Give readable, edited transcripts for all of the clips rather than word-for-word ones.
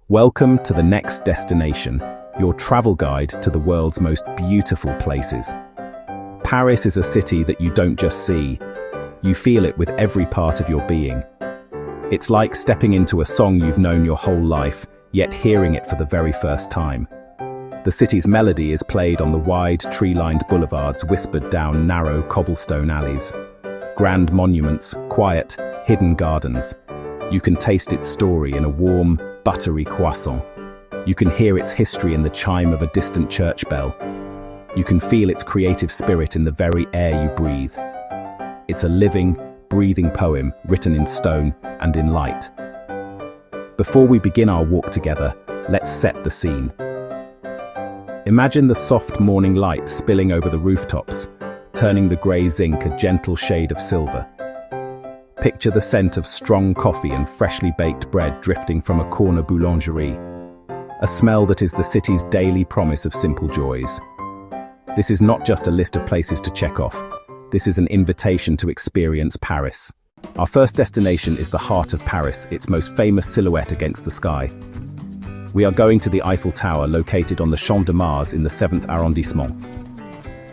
Welcome to the next destination, your travel guide to the world's most beautiful places. Paris is a city that you don't just see, you feel it with every part of your being. It's like stepping into a song you've known your whole life, yet hearing it for the very first time. The city's melody is played on the wide, tree-lined boulevards whispered down narrow cobblestone alleys. Grand monuments, quiet, hidden gardens. You can taste its story in a warm, buttery croissant. You can hear its history in the chime of a distant church bell. You can feel its creative spirit in the very air you breathe. It's a living, breathing poem written in stone and in light. Before we begin our walk together, let's set the scene. Imagine the soft morning light spilling over the rooftops, turning the grey zinc a gentle shade of silver. Picture the scent of strong coffee and freshly baked bread drifting from a corner boulangerie, a smell that is the city's daily promise of simple joys. This is not just a list of places to check off. This is an invitation to experience Paris. Our first destination is the heart of Paris, its most famous silhouette against the sky. We are going to the Eiffel Tower, located on the Champs de Mars in the 7th arrondissement.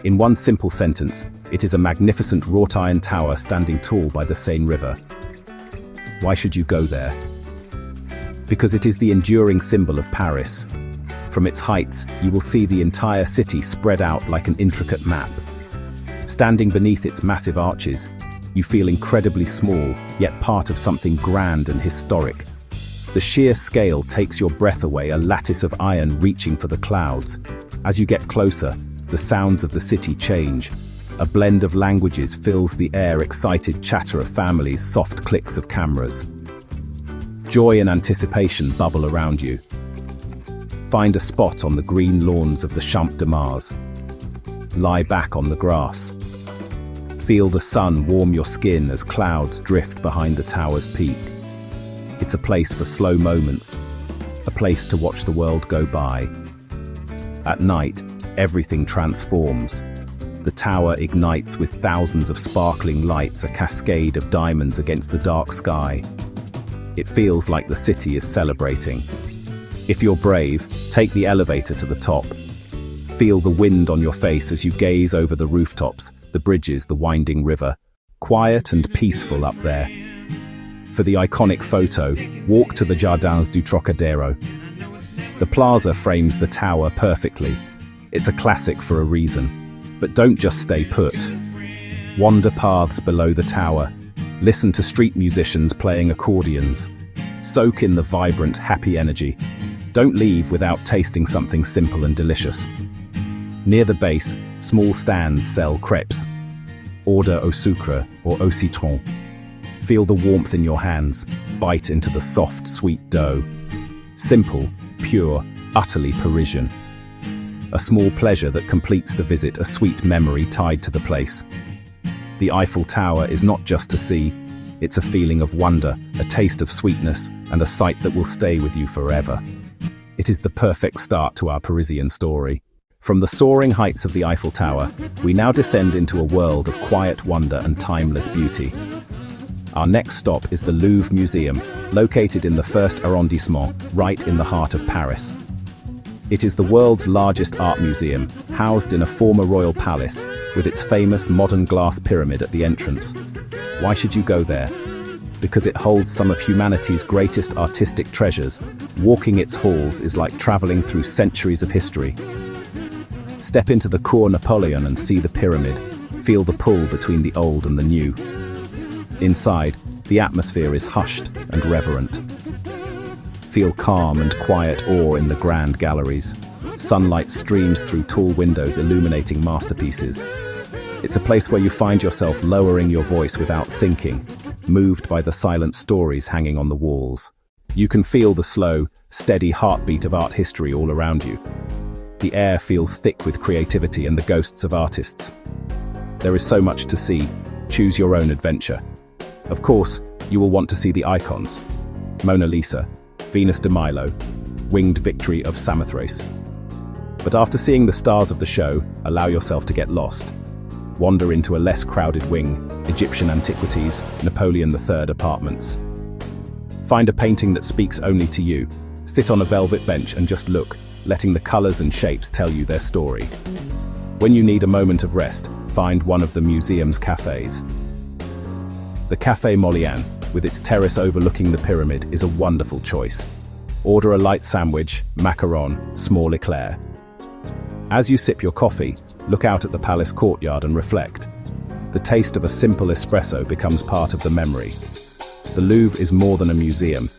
In one simple sentence, it is a magnificent wrought iron tower standing tall by the Seine River. Why should you go there? Because it is the enduring symbol of Paris. From its heights, you will see the entire city spread out like an intricate map. Standing beneath its massive arches, you feel incredibly small, yet part of something grand and historic. The sheer scale takes your breath away, a lattice of iron reaching for the clouds. As you get closer, the sounds of the city change. A blend of languages fills the air, excited chatter of families, soft clicks of cameras. Joy and anticipation bubble around you. Find a spot on the green lawns of the Champs de Mars. Lie back on the grass. Feel the sun warm your skin as clouds drift behind the tower's peak. It's a place for slow moments, a place to watch the world go by. At night, everything transforms. The tower ignites with thousands of sparkling lights, a cascade of diamonds against the dark sky. It feels like the city is celebrating. If you're brave, take the elevator to the top. Feel the wind on your face as you gaze over the rooftops, the bridges, the winding river. Quiet and peaceful up there. For the iconic photo, walk to the Jardins du Trocadéro. The plaza frames the tower perfectly. It's a classic for a reason. But don't just stay put. Wander paths below the tower. Listen to street musicians playing accordions. Soak in the vibrant, happy energy. Don't leave without tasting something simple and delicious. Near the base, small stands sell crepes. Order au sucre or au citron. Feel the warmth in your hands. Bite into the soft, sweet dough. Simple, pure, utterly Parisian. A small pleasure that completes the visit, a sweet memory tied to the place. The Eiffel Tower is not just to see, it's a feeling of wonder, a taste of sweetness, and a sight that will stay with you forever. It is the perfect start to our Parisian story. From the soaring heights of the Eiffel Tower, we now descend into a world of quiet wonder and timeless beauty. Our next stop is the Louvre Museum, located in the 1st arrondissement, right in the heart of Paris. It is the world's largest art museum, housed in a former royal palace, with its famous modern glass pyramid at the entrance. Why should you go there? Because it holds some of humanity's greatest artistic treasures. Walking its halls is like traveling through centuries of history. Step into the Cour Napoleon and see the pyramid. Feel the pull between the old and the new. Inside, the atmosphere is hushed and reverent. Feel calm and quiet awe in the grand galleries. Sunlight streams through tall windows illuminating masterpieces. It's a place where you find yourself lowering your voice without thinking, moved by the silent stories hanging on the walls. You can feel the slow, steady heartbeat of art history all around you. The air feels thick with creativity and the ghosts of artists. There is so much to see. Choose your own adventure. Of course, you will want to see the icons. Mona Lisa, Venus de Milo, Winged Victory of Samothrace. But after seeing the stars of the show, allow yourself to get lost. Wander into a less crowded wing, Egyptian antiquities, Napoleon III apartments. Find a painting that speaks only to you. Sit on a velvet bench and just look, letting the colors and shapes tell you their story. When you need a moment of rest, find one of the museum's cafes. The Café Molian, with its terrace overlooking the pyramid, is a wonderful choice. Order a light sandwich, macaron, small eclair. As you sip your coffee, look out at the palace courtyard and reflect. The taste of a simple espresso becomes part of the memory. The Louvre is more than a museum.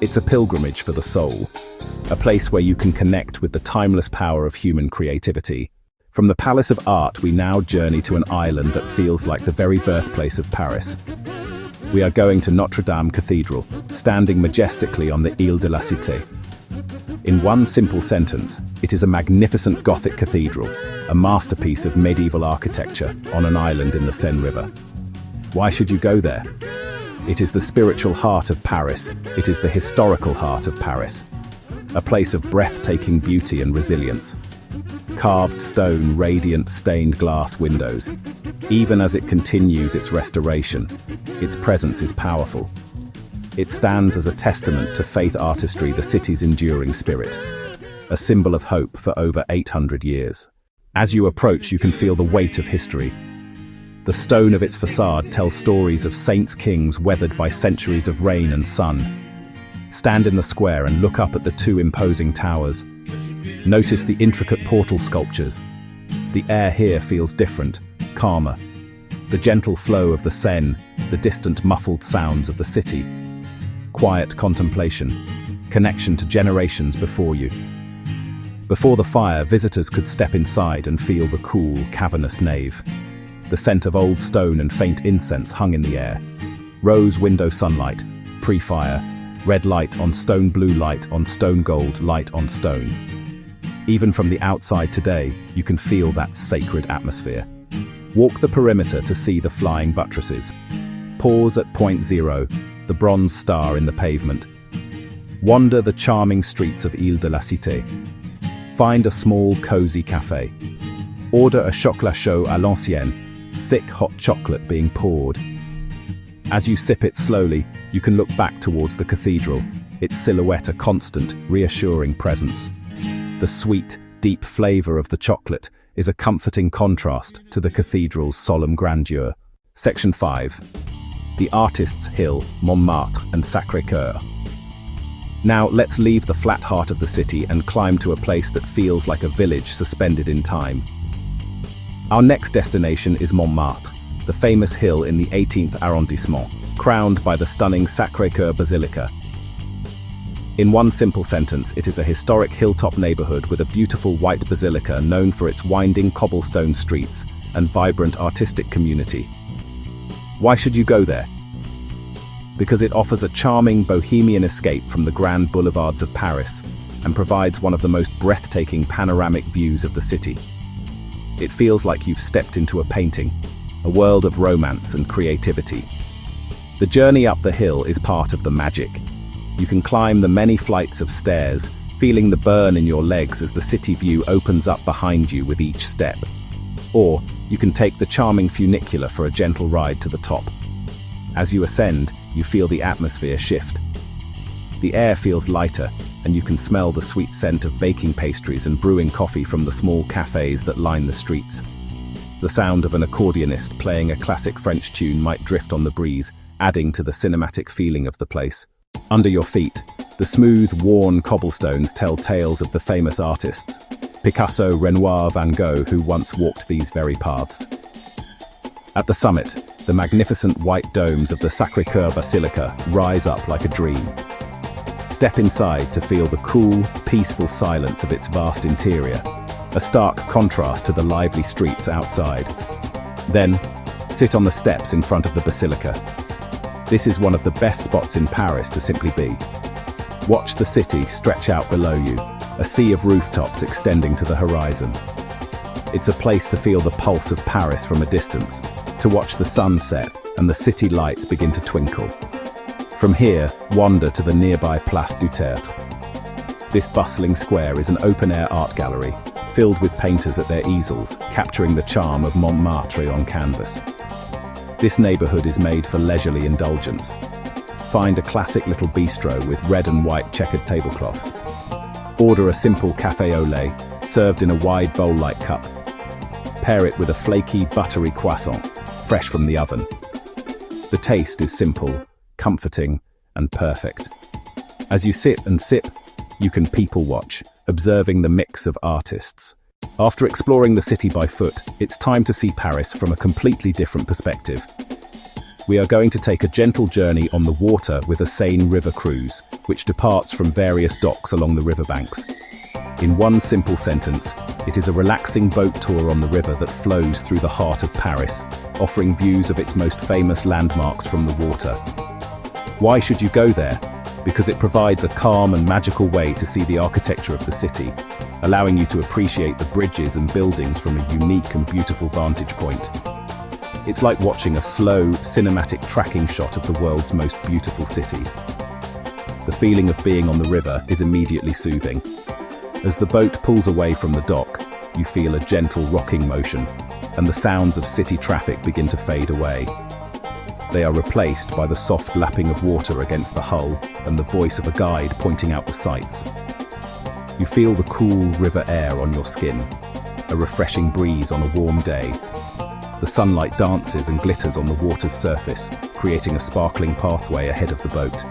It's a pilgrimage for the soul, a place where you can connect with the timeless power of human creativity. From the Palace of Art, we now journey to an island that feels like the very birthplace of Paris. We are going to Notre-Dame Cathedral, standing majestically on the Île de la Cité. In one simple sentence, it is a magnificent Gothic cathedral, a masterpiece of medieval architecture on an island in the Seine River. Why should you go there? It is the spiritual heart of Paris. It is the historical heart of Paris. A place of breathtaking beauty and resilience. Carved stone, radiant stained glass windows. Even as it continues its restoration, its presence is powerful. It stands as a testament to faith artistry, the city's enduring spirit. A symbol of hope for over 800 years. As you approach, you can feel the weight of history. The stone of its facade tells stories of saints, kings weathered by centuries of rain and sun. Stand in the square and look up at the two imposing towers. Notice the intricate portal sculptures. The air here feels different, calmer. The gentle flow of the Seine, the distant muffled sounds of the city. Quiet contemplation, connection to generations before you. Before the fire, visitors could step inside and feel the cool, cavernous nave. The scent of old stone and faint incense hung in the air. Rose window sunlight, pre-fire, red light on stone, blue light on stone, gold light on stone. Even from the outside today, you can feel that sacred atmosphere. Walk the perimeter to see the flying buttresses. Pause at point zero, the bronze star in the pavement. Wander the charming streets of Île de la Cité. Find a small, cozy cafe. Order a chocolat chaud à l'ancienne, thick hot chocolate being poured. As you sip it slowly, you can look back towards the cathedral, its silhouette a constant, reassuring presence. The sweet, deep flavor of the chocolate is a comforting contrast to the cathedral's solemn grandeur. Section 5. The Artists' Hill, Montmartre and Sacré-Cœur. Now let's leave the flat heart of the city and climb to a place that feels like a village suspended in time. Our next destination is Montmartre, the famous hill in the 18th arrondissement, crowned by the stunning Sacré-Cœur Basilica. In one simple sentence, it is a historic hilltop neighborhood with a beautiful white basilica known for its winding cobblestone streets and vibrant artistic community. Why should you go there? Because it offers a charming bohemian escape from the grand boulevards of Paris and provides one of the most breathtaking panoramic views of the city. It feels like you've stepped into a painting, a world of romance and creativity. The journey up the hill is part of the magic. You can climb the many flights of stairs, feeling the burn in your legs as the city view opens up behind you with each step. Or you can take the charming funicular for a gentle ride to the top. As you ascend, you feel the atmosphere shift. The air feels lighter, and you can smell the sweet scent of baking pastries and brewing coffee from the small cafes that line the streets. The sound of an accordionist playing a classic French tune might drift on the breeze, adding to the cinematic feeling of the place. Under your feet, the smooth, worn cobblestones tell tales of the famous artists, Picasso, Renoir, Van Gogh, who once walked these very paths. At the summit, the magnificent white domes of the Sacré-Cœur Basilica rise up like a dream. Step inside to feel the cool, peaceful silence of its vast interior, a stark contrast to the lively streets outside. Then, sit on the steps in front of the basilica. This is one of the best spots in Paris to simply be. Watch the city stretch out below you, a sea of rooftops extending to the horizon. It's a place to feel the pulse of Paris from a distance, to watch the sun set and the city lights begin to twinkle. From here, wander to the nearby Place du Tertre. This bustling square is an open-air art gallery, filled with painters at their easels, capturing the charm of Montmartre on canvas. This neighborhood is made for leisurely indulgence. Find a classic little bistro with red and white checkered tablecloths. Order a simple café au lait, served in a wide bowl-like cup. Pair it with a flaky, buttery croissant, fresh from the oven. The taste is simple, comforting, and perfect. As you sit and sip, you can people watch, observing the mix of artists. After exploring the city by foot, it's time to see Paris from a completely different perspective. We are going to take a gentle journey on the water with a Seine river cruise, which departs from various docks along the riverbanks. In one simple sentence, it is a relaxing boat tour on the river that flows through the heart of Paris, offering views of its most famous landmarks from the water. Why should you go there? Because it provides a calm and magical way to see the architecture of the city, allowing you to appreciate the bridges and buildings from a unique and beautiful vantage point. It's like watching a slow, cinematic tracking shot of the world's most beautiful city. The feeling of being on the river is immediately soothing. As the boat pulls away from the dock, you feel a gentle rocking motion, and the sounds of city traffic begin to fade away. They are replaced by the soft lapping of water against the hull and the voice of a guide pointing out the sights. You feel the cool river air on your skin, a refreshing breeze on a warm day. The sunlight dances and glitters on the water's surface, creating a sparkling pathway ahead of the boat.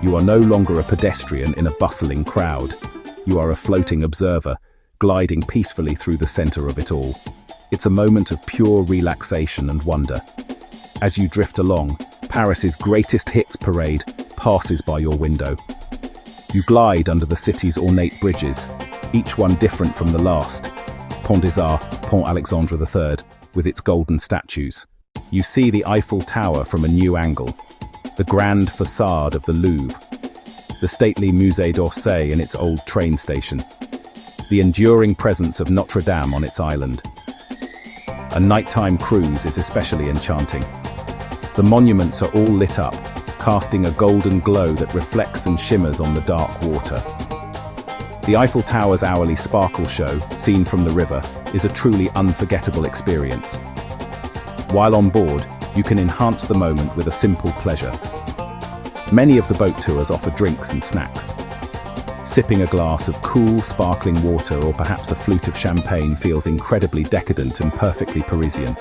You are no longer a pedestrian in a bustling crowd. You are a floating observer, gliding peacefully through the center of it all. It's a moment of pure relaxation and wonder. As you drift along, Paris's greatest hits parade passes by your window. You glide under the city's ornate bridges, each one different from the last. Pont des Arts, Pont Alexandre III, with its golden statues. You see the Eiffel Tower from a new angle, the grand facade of the Louvre, the stately Musee D'Orsay in its old train station, the enduring presence of Notre-Dame on its island. A nighttime cruise is especially enchanting. The monuments are all lit up, casting a golden glow that reflects and shimmers on the dark water. The Eiffel Tower's hourly sparkle show, seen from the river, is a truly unforgettable experience. While on board, you can enhance the moment with a simple pleasure. Many of the boat tours offer drinks and snacks. Sipping a glass of cool, sparkling water or perhaps a flute of champagne feels incredibly decadent and perfectly Parisian.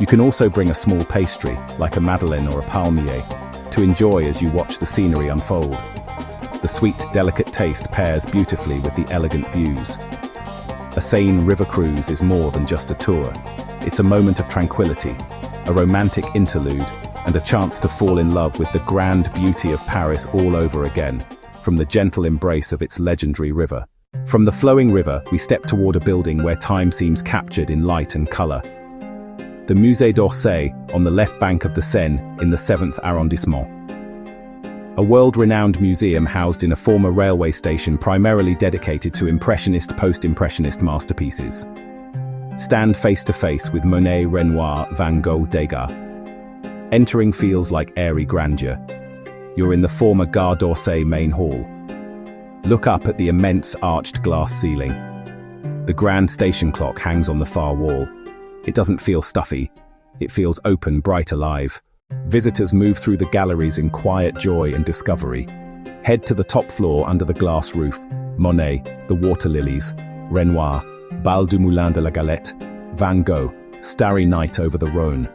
You can also bring a small pastry, like a madeleine or a palmier, to enjoy as you watch the scenery unfold. The sweet, delicate taste pairs beautifully with the elegant views. A Seine river cruise is more than just a tour. It's a moment of tranquility, a romantic interlude, and a chance to fall in love with the grand beauty of Paris all over again, from the gentle embrace of its legendary river. From the flowing river, we step toward a building where time seems captured in light and color. The Musée D'Orsay, on the left bank of the Seine, in the 7th arrondissement. A world-renowned museum housed in a former railway station primarily dedicated to Impressionist, post-Impressionist masterpieces. Stand face-to-face with Monet, Renoir, Van Gogh, Degas. Entering feels like airy grandeur. You're in the former Gare d'Orsay main hall. Look up at the immense arched glass ceiling. The grand station clock hangs on the far wall. It doesn't feel stuffy. It feels open, bright, alive. Visitors move through the galleries in quiet joy and discovery. Head to the top floor under the glass roof. Monet, the water lilies, Renoir, Bal du Moulin de la Galette, Van Gogh, Starry Night over the Rhône.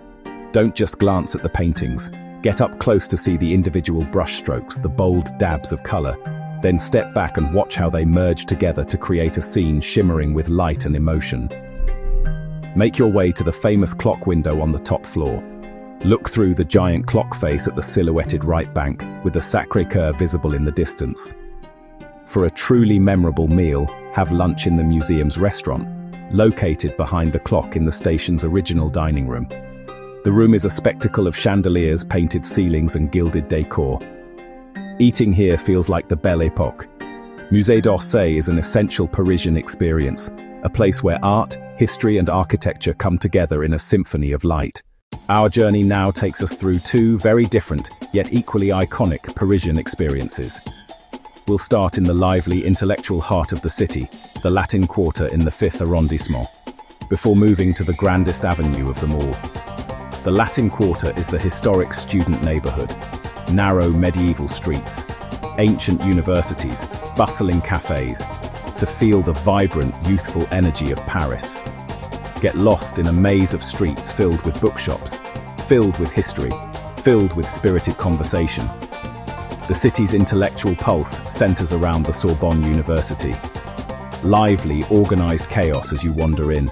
Don't just glance at the paintings. Get up close to see the individual brushstrokes, the bold dabs of color. Then step back and watch how they merge together to create a scene shimmering with light and emotion. Make your way to the famous clock window on the top floor. Look through the giant clock face at the silhouetted right bank, with the Sacré-Cœur visible in the distance. For a truly memorable meal, have lunch in the museum's restaurant, located behind the clock in the station's original dining room. The room is a spectacle of chandeliers, painted ceilings, and gilded decor. Eating here feels like the Belle Époque. Musée D'Orsay is an essential Parisian experience, a place where art, history, and architecture come together in a symphony of light. Our journey now takes us through two very different, yet equally iconic Parisian experiences. We'll start in the lively, intellectual heart of the city, the Latin Quarter in the 5th arrondissement, before moving to the grandest avenue of them all. The Latin Quarter is the historic student neighborhood. narrow medieval streets, ancient universities, bustling cafes, to feel the vibrant, youthful energy of Paris. Get lost in a maze of streets filled with bookshops, filled with history, filled with spirited conversation. The city's intellectual pulse centers around the Sorbonne University. Lively, organized chaos as you wander in.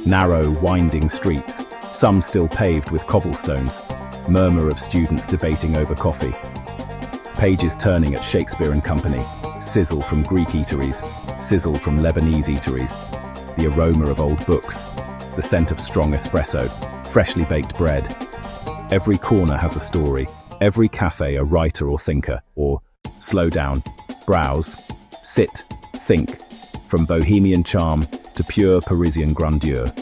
Narrow, winding streets, some still paved with cobblestones, murmur of students debating over coffee. Pages turning at Shakespeare and Company, sizzle from Greek eateries, sizzle from Lebanese eateries, the aroma of old books, the scent of strong espresso, freshly baked bread. Every corner has a story, every cafe a writer or thinker, or slow down, browse, sit, think, from bohemian charm to pure Parisian grandeur.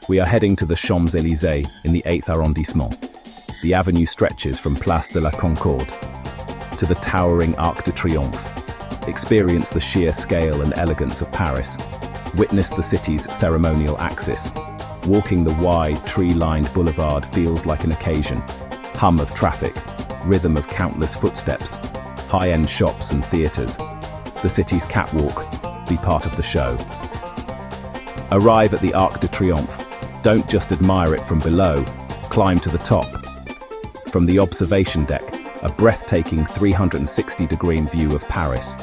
We are heading to the Champs-Élysées in the 8th arrondissement. The avenue stretches from Place de la Concorde to the towering Arc de Triomphe. Experience the sheer scale and elegance of Paris. Witness the city's ceremonial axis. Walking the wide, tree-lined boulevard feels like an occasion. Hum of traffic, rhythm of countless footsteps, high-end shops and theatres. The city's catwalk, be part of the show. Arrive at the Arc de Triomphe. Don't just admire it from below, climb to the top. From the observation deck, a breathtaking 360-degree view of Paris.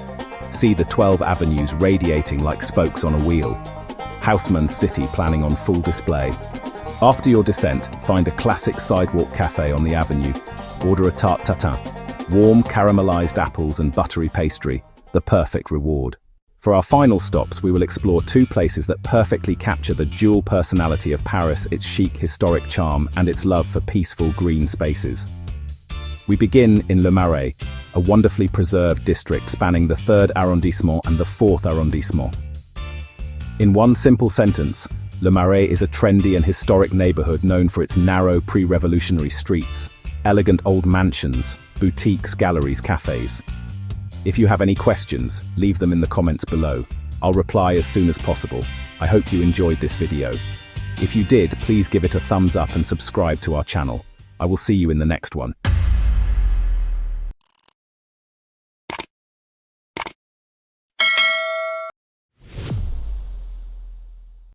See the 12 avenues radiating like spokes on a wheel. Haussmann's city planning on full display. After your descent, find a classic sidewalk cafe on the avenue. Order a tarte tatin. Warm caramelized apples and buttery pastry, the perfect reward. For our final stops, we will explore two places that perfectly capture the dual personality of Paris, its chic historic charm and its love for peaceful green spaces. We begin in Le Marais, a wonderfully preserved district spanning the 3rd arrondissement and the 4th arrondissement. In one simple sentence, Le Marais is a trendy and historic neighborhood known for its narrow pre-revolutionary streets, elegant old mansions, boutiques, galleries, cafes. If you have any questions, leave them in the comments below. I'll reply as soon as possible. I hope you enjoyed this video. If you did, please give it a thumbs up and subscribe to our channel. I will see you in the next one.